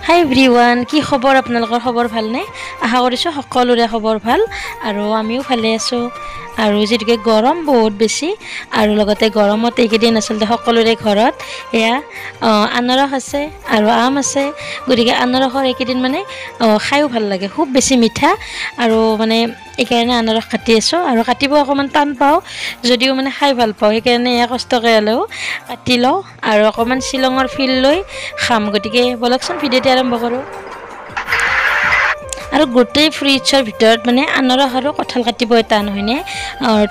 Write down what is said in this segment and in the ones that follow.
হাই everyone, কি খবৰ? আপোনালোকৰ খবৰ ভালনে? আশা কৰিছোঁ সকলোৰে খবৰ ভাল আৰু আমিও ভালে আছোঁ। আৰু যিহেতুকে গৰম বহুত বেছি আৰু লগতে গৰমত এইকেইদিন আচলতে সকলোৰে ঘৰত এয়া আনাৰস আছে আৰু আম আছে। গতিকে আনাৰসৰ এইকেইদিন মানে খায়ো ভাল লাগে, খুব বেছি মিঠা আৰু মানে এইকাৰণে আনাৰস কাটি আছোঁ আৰু কাটিব অকণমান টান পাওঁ যদিও মানে খাই ভাল পাওঁ। সেইকাৰণে এয়া কষ্টকৈ হ'লেও কাটি লওঁ আৰু অকণমান শ্বিলঙৰ ফিল লৈ খাম। গতিকে বলকচোন ভিডিঅ'টো আৰম্ভ কৰোঁ। আৰু গোটেই ফ্ৰুইটছৰ ভিতৰত মানে আনাৰস আৰু কঁঠাল কাটিবই টান হয়নে?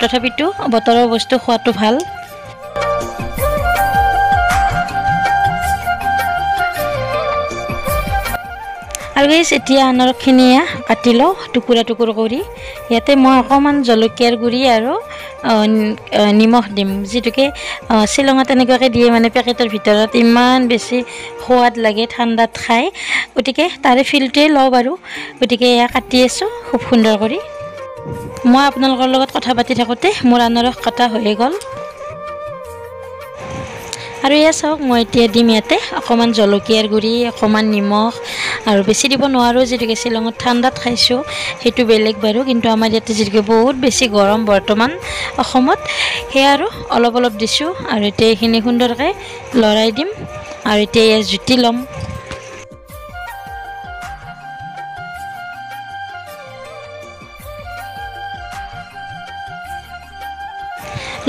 তথাপিতো বতৰৰ বস্তু খোৱাটো ভাল। আৰু গাইছ, এতিয়া আনাৰসখিনি কাটি লওঁ টুকুৰা টুকুৰ কৰি। ইয়াতে মই অকণমান জলকীয়াৰ গুড়ি আৰু নিমখ দিম, যিটোকে শ্বিলঙত এনেকুৱাকৈ দিয়ে মানে পেকেটৰ ভিতৰত, ইমান বেছি সোৱাদ লাগে ঠাণ্ডাত খাই। গতিকে তাৰে ফিলটোৱে লওঁ বাৰু। গতিকে এয়া কাটি আছোঁ খুব সুন্দৰ কৰি। মই আপোনালোকৰ লগত কথা পাতি থাকোঁতে মোৰ আনাৰস কটা হৈয়ে গ'ল। আৰু এয়া চাওক, মই এতিয়া দিম ইয়াতে অকণমান জলকীয়াৰ গুড়ি, অকণমান নিমখ আৰু বেছি দিব নোৱাৰোঁ, যিহেতুকে শ্বিলঙত ঠাণ্ডাত খাইছোঁ সেইটো বেলেগ বাৰু। কিন্তু আমাৰ ইয়াতে যিহেতুকে বহুত বেছি গৰম বৰ্তমান অসমত, সেয়া আৰু অলপ অলপ দিছোঁ। আৰু এতিয়া এইখিনি সুন্দৰকৈ লৰাই দিম আৰু এতিয়া এয়া জুতি ল'ম।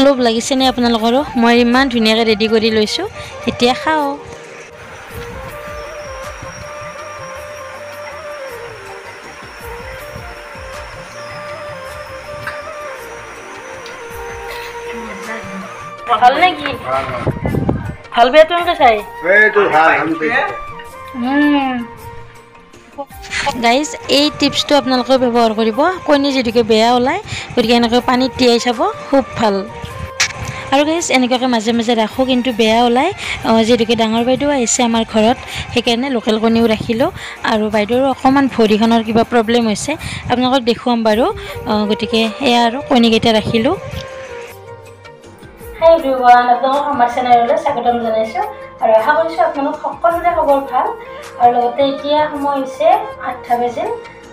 লোভ লাগিছেনে আপোনালোকৰো? মই ইমান ধুনীয়াকৈ ৰেডি কৰি লৈছোঁ, এতিয়া খাওঁ। ভাল নেকি? ভাল বেয়াটো এনেকৈ চাই গাইজ, এই টিপছটো আপোনালোকে ব্যৱহাৰ কৰিব। কণী যিহেতুকে বেয়া ওলায়, গতিকে এনেকৈ পানীত তিয়াই চাব, খুব ভাল। আৰু গাইজ, এনেকুৱাকৈ মাজে মাজে ৰাখোঁ কিন্তু বেয়া ওলায়। যিহেতুকে ডাঙৰ বাইদেউ আহিছে আমাৰ ঘৰত, সেইকাৰণে লোকেল কণীও ৰাখিলোঁ। আৰু বাইদেউৰ অকণমান ভৰিখনৰ কিবা প্ৰব্লেম হৈছে, আপোনালোকক দেখুৱাম বাৰু। গতিকে এয়া আৰু কণীকেইটা ৰাখিলোঁ। হাই এভৰিৱান, আপোনালোকক আমাৰ চেনেললৈ স্বাগতম জনাইছোঁ আৰু আশা কৰিছোঁ আপোনালোক সকলোৰে খবৰ ভাল। আৰু লগতে এতিয়া সময় হৈছে 8টা বাজিল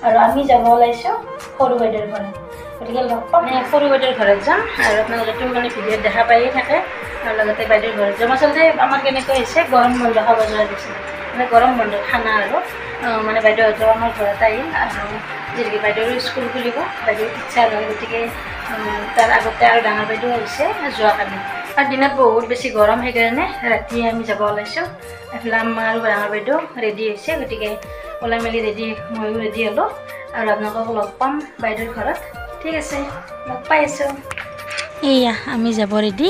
আৰু আমি যাব ওলাইছোঁ সৰু বাইদেউৰ ঘৰত। গতিকে লগ পাম, সৰু বাইদেউৰ ঘৰত যাম আৰু আপোনালোকেতো মানে ভিডিঅ'ত দেখা পায়েই থাকে। আৰু লগতে বাইদেউৰ ঘৰত যাম। আচলতে আমাৰ কেনেকৈ হৈছে, গৰম বন্ধ খাব যোৱা দিছিলে, মানে গৰম বন্ধ খানা আৰু মানে বাইদেউহঁতেও আমাৰ ঘৰত আহিল। আৰু যিহেতুকে বাইদেউৰো স্কুল খুলিব, বাইদেউৰ টিচাৰ হয়, গতিকে তাৰ আগতে আৰু ডাঙৰ বাইদেউ আহিছে যোৱাকালি। আৰু দিনত বহুত বেছি গৰম, সেইকাৰণে ৰাতি আমি যাব ওলাইছোঁ। এইফালে আম্মা আৰু ডাঙৰ বাইদেউ ৰেডি হৈছে, গতিকে ওলাই মেলি ৰেডি, ময়ো ৰেডি হ'লোঁ আৰু আপোনালোকক লগ পাম বাইদেউৰ ঘৰত। ঠিক আছে, লগ পাই আছোঁ। এয়া আমি যাব ৰেডি।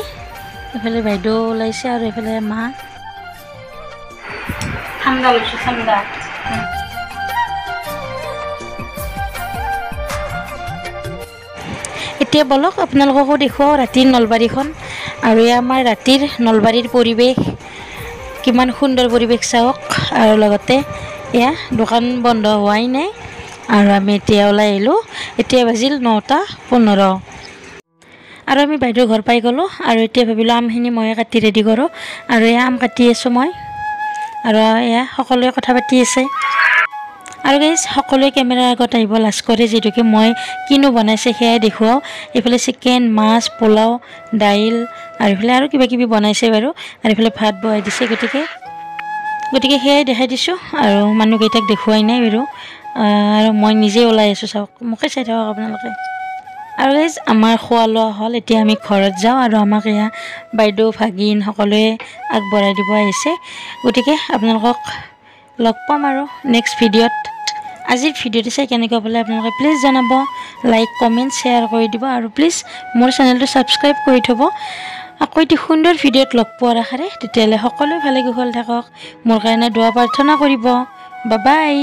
এইফালে বাইদেউ ওলাইছে আৰু এইফালে মা। ঠাণ্ডা লৈছোঁ, ঠাণ্ডা। এতিয়া বলক আপোনালোককো দেখুৱাওঁ ৰাতিৰ নলবাৰীখন। আৰু এয়া আমাৰ ৰাতিৰ নলবাৰীৰ পৰিৱেশ, কিমান সুন্দৰ পৰিৱেশ চাওক। আৰু লগতে এয়া দোকান বন্ধ হোৱাই নাই আৰু আমি এতিয়া ওলাই আহিলোঁ। এতিয়া বাজিল 9:15 আৰু আমি বাইদেউৰ ঘৰ পাই গ'লোঁ। আৰু এতিয়া ভাবিলোঁ আমখিনি ময়ে কাটি ৰেডি কৰোঁ। আৰু এয়া আম কাটি আছোঁ মই, আৰু এয়া সকলোৱে কথা পাতি আছে। আৰু গাইজ, সকলোৱে কেমেৰাৰ আগত আহিব লাজ কৰে, যিহেতুকে মই কিনো বনাইছে সেয়াই দেখুৱাওঁ। এইফালে চিকেন, মাছ, পোলাও, দাইল আৰু এইফালে আৰু কিবা কিবি বনাইছে বাৰু। আৰু এইফালে ভাত বহাই দিছে, গতিকে সেয়াই দেখাই দিছোঁ আৰু মানুহকেইটাক দেখুৱাই নাই বাৰু। আৰু মই নিজেই ওলাই আছোঁ, চাওক, মোকে চাই থাকক আপোনালোকে। আৰু গাইজ, আমাৰ খোৱা লোৱা হ'ল, এতিয়া আমি ঘৰত যাওঁ। আৰু আমাক এয়া বাইদেউ, ভাগিন সকলোৱে আগবঢ়াই দিব আহিছে। গতিকে আপোনালোকক লগ পাম আৰু নেক্সট ভিডিঅ'ত। আজিৰ ভিডিঅ'টো চাই কেনেকুৱা পালে আপোনালোকে প্লিজ জনাব, লাইক, কমেণ্ট, শ্বেয়াৰ কৰি দিব আৰু প্লিজ মোৰ চেনেলটো ছাবস্ক্ৰাইব কৰি থ'ব। আকৌ এটি সুন্দৰ ভিডিঅ'ত লগ পোৱাৰ আশাৰে, তেতিয়াহ'লে সকলোৱে ভালে কুশলে থাকক। মোৰ কাৰণে দুৱা প্ৰাৰ্থনা কৰিব। Bye bye.